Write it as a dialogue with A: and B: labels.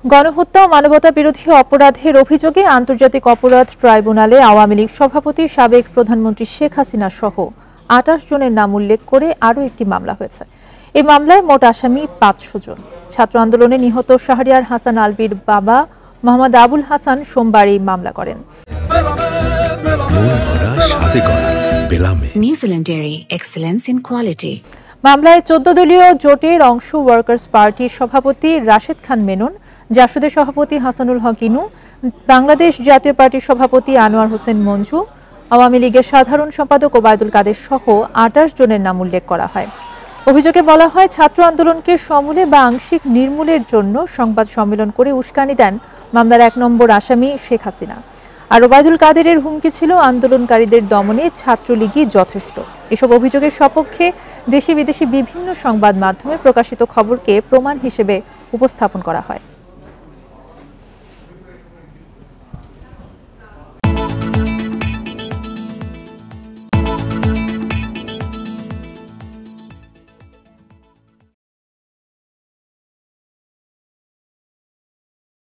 A: গণহত্যা ও মানবতা বিরোধী অপরাধের অভিযোগে আন্তর্জাতিক অপরাধ ট্রাইব্যুনালে আওয়ামী লীগ সভাপতি সাবেক প্রধানমন্ত্রী শেখ হাসিনা সহ ২৮ জনের নাম উল্লেখ করে আরও একটি মামলা হয়েছে। এই মামলায় মোট আসামি ৫০০ জন। ছাত্র আন্দোলনে নিহত শাহরিয়ার হাসান আলভীর বাবা মোহাম্মদ আবুল হাসান সোমবার এই মামলা করেন।
B: New Zealand dairy excellence in quality.
A: মামলায় ১৪ দলীয় জোটের অংশ ওয়ার্কার্স পার্টির সভাপতি রাশেদ খান মেনন, জাসদের সভাপতি হাসানুল হক ইনু, বাংলাদেশ জাতীয় পার্টির সভাপতি আনোয়ার হোসেন মঞ্জু, আওয়ামী লীগের সাধারণ সম্পাদক ওবায়দুল কাদের সহ ২৮ জনের নাম উল্লেখ করা হয়। অভিযোগে বলা হয়, ছাত্র আন্দোলনকে সমূলে বা আংশিক নির্মূলের জন্য সংবাদ সম্মেলন করে উস্কানি দেন মামলার ১ নম্বর আসামি শেখ হাসিনা। আর ওবায়দুল কাদেরের হুমকি ছিল আন্দোলনকারীদের দমনে ছাত্রলীগই যথেষ্ট। এসব অভিযোগের সপক্ষে দেশি বিদেশি বিভিন্ন সংবাদ মাধ্যমে প্রকাশিত খবরকে প্রমাণ হিসেবে উপস্থাপন করা হয়।